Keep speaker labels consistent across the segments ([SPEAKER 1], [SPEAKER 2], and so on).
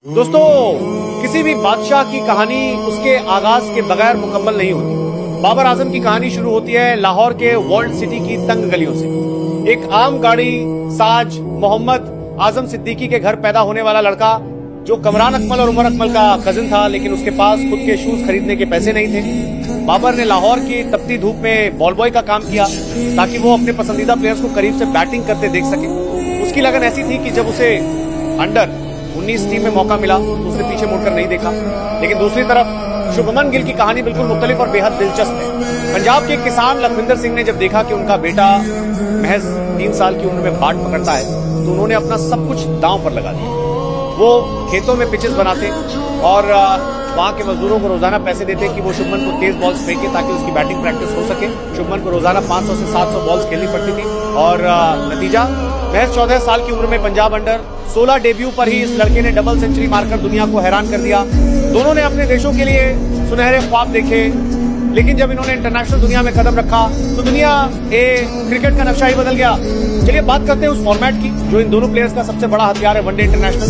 [SPEAKER 1] दोस्तों, किसी भी बादशाह की कहानी उसके आगाज के बगैर मुकम्मल नहीं होती। बाबर आजम की कहानी शुरू होती है लाहौर के वर्ल्ड सिटी की तंग गलियों से। एक आम गाड़ी साज मोहम्मद आजम सिद्दीकी के घर पैदा होने वाला लड़का, जो कमरान अकमल और उमर अकमल का कजिन था, लेकिन उसके पास खुद के शूज खरीदने के पैसे नहीं थे। बाबर ने लाहौर की तपती धूप में बॉल बॉय का काम किया ताकि वो अपने पसंदीदा प्लेयर्स को करीब से बैटिंग करते देख सके। उसकी लगन ऐसी थी कि जब उसे अंडर 19 टीम में मौका मिला तो उसने पीछे मुड़कर नहीं देखा। लेकिन दूसरी तरफ शुभमन गिल की कहानी बिल्कुल मुख्तलिफ और बेहद दिलचस्प है। पंजाब के किसान लखविंदर सिंह ने जब देखा कि उनका बेटा महज 3 साल की उम्र में बाट पकड़ता है तो उन्होंने अपना सब कुछ दांव पर लगा दिया। वो खेतों में पिचेस बनाते और वहां के मजदूरों को रोजाना पैसे देते कि वो शुभमन को तेज बॉल्स फेंके ताकि उसकी बैटिंग प्रैक्टिस हो सके। शुभमन को रोजाना 500 से 700 बॉल्स खेलनी पड़ती थी और नतीजा महज 14 साल की उम्र में पंजाब अंडर 16 डेब्यू पर ही इस लड़के ने डबल सेंचुरी मारकर दुनिया को हैरान कर दिया। दोनों ने अपने देशों के लिए सुनहरे ख्वाब देखे, लेकिन जब इन्होंने इंटरनेशनल दुनिया में कदम रखा तो दुनिया क्रिकेट का नक्शा ही बदल गया। चलिए बात करते हैं उस फॉर्मेट की जो इन दोनों प्लेयर्स का सबसे बड़ा हथियार है, वनडे इंटरनेशनल।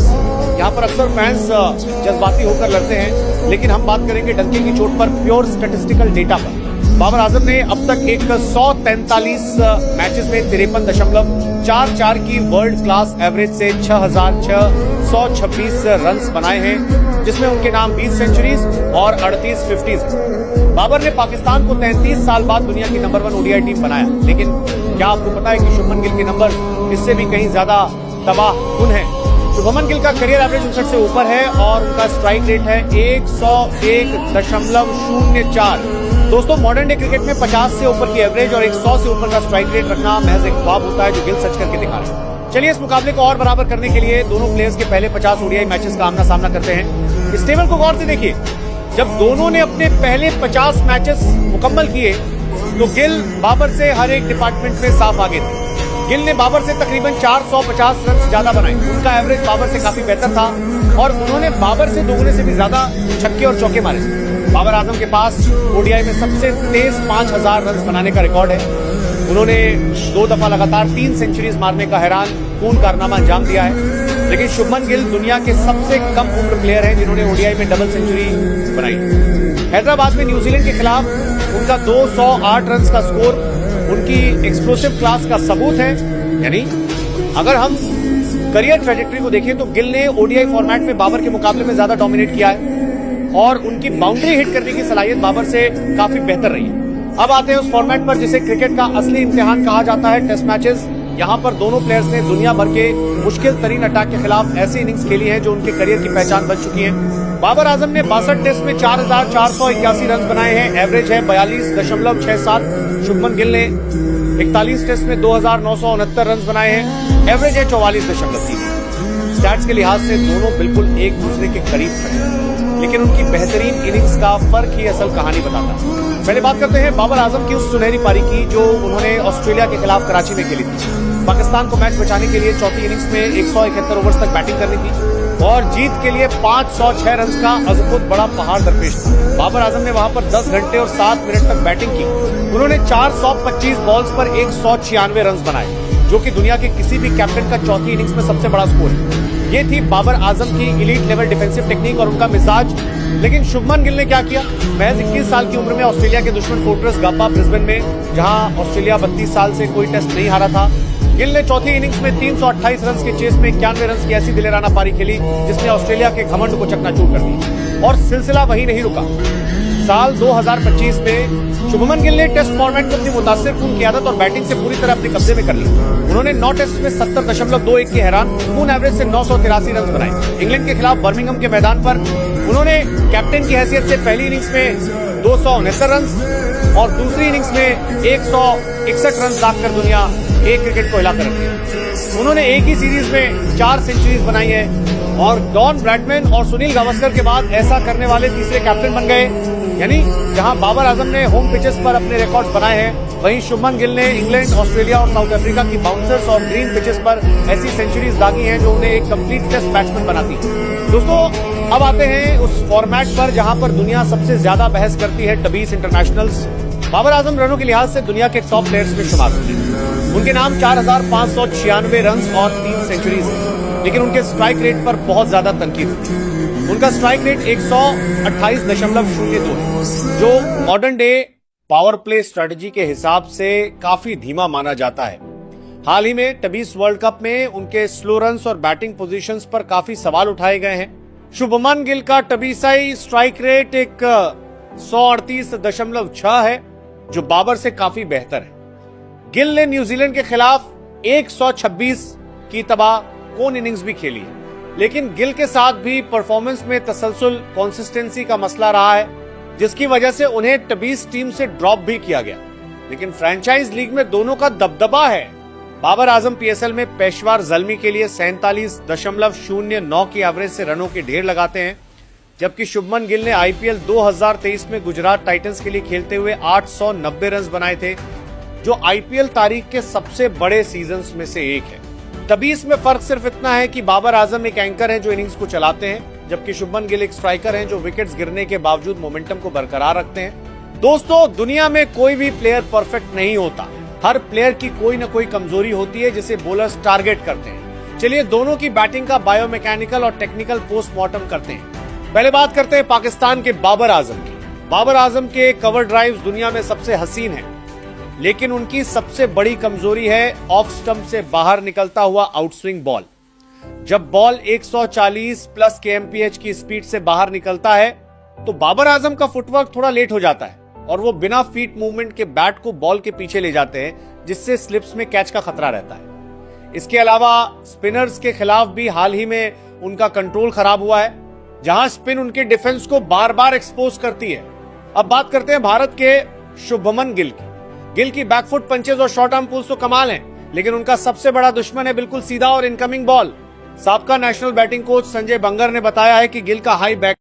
[SPEAKER 1] यहाँ पर अक्सर फैंस जज्बाती होकर लड़ते हैं, लेकिन हम बात करेंगे डंके की चोट पर, प्योर स्टैटिस्टिकल डेटा पर। बाबर आजम ने अब तक 143 मैचेस में 53.44 की वर्ल्ड क्लास एवरेज से 6,626 रन्स बनाए हैं, जिसमें उनके नाम 20 सेंचुरीज और 38 50s हैं। बाबर ने पाकिस्तान को 33 साल बाद दुनिया की नंबर 1 ओडीआई टीम बनाया, लेकिन क्या आपको पता है कि शुभमन गिल के नंबर इससे भी कहीं ज्यादा तबाहकुन है। शुभमन गिल का करियर एवरेज 59 से ऊपर है और उनका स्ट्राइक रेट है 101.04। दोस्तों, मॉडर्न डे क्रिकेट में 50 से ऊपर की एवरेज और 100 से ऊपर का स्ट्राइक रेट रखना महज एक ख्वाब होता है जो गिल सच करके दिखा रहे हैं। चलिए इस मुकाबले को और बराबर करने के लिए दोनों प्लेयर्स के पहले 50 ओडीआई मैचेस का आमना सामना करते हैं। इस टेबल को गौर से देखिए। जब दोनों ने अपने पहले 50 मैचेस मुकम्मल किए तो गिल बाबर से हर एक डिपार्टमेंट में साफ आगे थे। गिल ने बाबर से तकरीबन 450 रन ज्यादा बनाए। उनका एवरेज बाबर से काफी बेहतर था और उन्होंने बाबर से दोगुने से भी ज्यादा छक्के और चौके मारे। बाबर आजम के पास ओडीआई में सबसे तेज 5000 रन बनाने का रिकॉर्ड है। उन्होंने 2 दफा लगातार 3 सेंचुरीज मारने का हैरान कून कारनामा अंजाम दिया है। लेकिन शुभमन गिल दुनिया के सबसे कम उम्र प्लेयर हैं जिन्होंने ओडीआई में डबल सेंचुरी बनाई। हैदराबाद में न्यूजीलैंड के खिलाफ उनका 208 रन का स्कोर उनकी एक्सप्लोसिव क्लास का सबूत है। यानी अगर हम करियर ट्रेजेक्टरी को देखें तो गिल ने ओडीआई फॉर्मेट में बाबर के मुकाबले में ज्यादा डोमिनेट किया है और उनकी बाउंड्री हिट करने की सलाहियत बाबर से काफी बेहतर रही है। अब आते हैं उस फॉर्मेट पर जिसे क्रिकेट का असली इम्तिहान कहा जाता है, टेस्ट मैचेस। यहाँ पर दोनों प्लेयर्स ने दुनिया भर के मुश्किल तरीन अटैक के खिलाफ ऐसी इनिंग्स खेली है जो उनके करियर की पहचान बन चुकी है। बाबर आजम ने 62 टेस्ट में 4,481 रन बनाए हैं, एवरेज है 42.67। शुभमन गिल ने 41 टेस्ट में 2,969 रन बनाए हैं, एवरेज है 44.3। स्टैट्स के लिहाज से दोनों बिल्कुल एक दूसरे के करीब खड़े हैं, लेकिन उनकी बेहतरीन इनिंग्स का फर्क ही असल कहानी बताता है। पहले बात करते हैं बाबर आजम की उस सुनहरी पारी की जो उन्होंने ऑस्ट्रेलिया के खिलाफ कराची में खेली थी। पाकिस्तान को मैच बचाने के लिए चौथी इनिंग्स में 171 ओवर्स तक बैटिंग करनी थी और जीत के लिए 506 रन का अजखुद बड़ा पहाड़ दरपेश था। बाबर आजम ने वहां पर 10 घंटे और 7 मिनट तक बैटिंग की। उन्होंने 425 बॉल्स पर 196 रन बनाए, जो कि दुनिया के किसी भी कैप्टन का चौथी इनिंग्स में सबसे बड़ा स्कोर है। ये थी बाबर आजम की इलीट लेवल डिफेंसिव टेक्निक और उनका मिजाज। लेकिन शुभमन गिल ने क्या किया? महज 21 साल की उम्र में ऑस्ट्रेलिया के दुश्मन फोर्ट्रेस गापा ब्रिस्बेन में, जहां ऑस्ट्रेलिया 32 साल से कोई टेस्ट नहीं हारा था, गिल ने चौथी इनिंग्स में 328 रन के चेस में 91 रन की ऐसी दिलेराना पारी खेली जिसने ऑस्ट्रेलिया के घमंड को चकनाचूर कर दिया। और सिलसिला वही नहीं रुका। साल 2025 में शुभमन गिल ने टेस्ट फॉर्मेट को अपनी मुतासिर कून की आदत और बैटिंग से पूरी तरह अपने कब्जे में कर लिया। उन्होंने 9 टेस्ट में 70.21 की हैरान कून एवरेज से 983 रन बनाए। इंग्लैंड के खिलाफ बर्मिंघम के मैदान पर उन्होंने कैप्टन की हैसियत से पहली इनिंग्स में 269 रन और दूसरी इनिंग्स में 161 रन लाकर दुनिया क्रिकेट को हिलाकर रख दिया। उन्होंने एक ही सीरीज में 4 सेंचुरीज बनाई है और डॉन ब्रैडमैन और सुनील गावस्कर के बाद ऐसा करने वाले तीसरे कैप्टन बन गए। यानी जहां बाबर आजम ने होम पिचेस पर अपने रिकॉर्ड बनाए हैं, वहीं शुभमन गिल ने इंग्लैंड, ऑस्ट्रेलिया और साउथ अफ्रीका की बाउंसर्स और ग्रीन पिचेस पर ऐसी सेंचुरीज दागी हैं जो उन्हें एक कंप्लीट टेस्ट बैट्समैन बनाती है। दोस्तों, अब आते हैं उस फॉर्मेट पर जहां पर दुनिया सबसे ज्यादा बहस करती है, डबीस इंटरनेशनल्स। बाबर आजम रनों के लिहाज से दुनिया के टॉप प्लेयर्स में शुमार होते हैं। उनके नाम 4,596 रन और 3 सेंचुरीज हैं। लेकिन उनके स्ट्राइक रेट पर बहुत ज्यादा तनकीद होती है। उनका स्ट्राइक रेट 128.02 है, जो modern day power play strategy के हिसाब से काफी धीमा माना जाता है। हाल ही में टबीस वर्ल्ड कप में उनके स्लो रन्स और बैटिंग पोजीशंस पर काफी सवाल उठाए गए हैं। शुभमन गिल का टबीसाई स्ट्राइक रेट एक 138.6 है, जो बाबर से काफी बेहतर है। गिल ने न्यूजीलैंड के खिलाफ 126 की तबाह कौन इनिंग्स भी खेली है, लेकिन गिल के साथ भी परफॉर्मेंस में तसलसल कंसिस्टेंसी का मसला रहा है, जिसकी वजह से उन्हें टबीस टीम से ड्रॉप भी किया गया। लेकिन फ्रेंचाइज लीग में दोनों का दबदबा है। बाबर आजम पीएसएल में पेशवार जल्मी के लिए 47.09 की एवरेज से रनों के ढेर लगाते हैं, जबकि शुभमन गिल ने आईपीएल 2023 में गुजरात टाइटंस के लिए खेलते हुए 890 रन बनाए थे, जो आईपीएल तारीख के सबसे बड़े सीजन्स में से एक है। तबीस में फर्क सिर्फ इतना है कि बाबर आजम एक एंकर हैं जो इनिंग्स को चलाते हैं, जबकि शुभमन गिल एक स्ट्राइकर हैं जो विकेट्स गिरने के बावजूद मोमेंटम को बरकरार रखते हैं। दोस्तों, दुनिया में कोई भी प्लेयर परफेक्ट नहीं होता। हर प्लेयर की कोई न कोई कमजोरी होती है जिसे बॉलर्स टारगेट करते हैं। चलिए दोनों की बैटिंग का बायोमैकेनिकल और टेक्निकल पोस्टमार्टम करते हैं। पहले बात करते हैं पाकिस्तान के बाबर आजम की। बाबर आजम के कवर ड्राइव्स दुनिया में सबसे हसीन हैं, लेकिन उनकी सबसे बड़ी कमजोरी है ऑफ स्टंप से बाहर निकलता हुआ आउटस्विंग बॉल। जब बॉल 140 प्लस kmph की स्पीड से बाहर निकलता है तो बाबर आजम का फुटवर्क थोड़ा लेट हो जाता है और वो बिना फीट मूवमेंट के बैट को बॉल के पीछे ले जाते हैं, जिससे स्लिप्स में कैच का खतरा रहता है। इसके अलावा स्पिनर्स के खिलाफ भी हाल ही में उनका कंट्रोल खराब हुआ है, जहां स्पिन उनके डिफेंस को बार बार एक्सपोज करती है। अब बात करते हैं भारत के शुभमन गिल की। गिल की बैकफुट पंचेज और शॉर्ट आर्म पुल्स तो कमाल हैं, लेकिन उनका सबसे बड़ा दुश्मन है बिल्कुल सीधा और इनकमिंग बॉल। साबका national batting coach Sanjay Bangar ने बताया है कि गिल का हाई बैक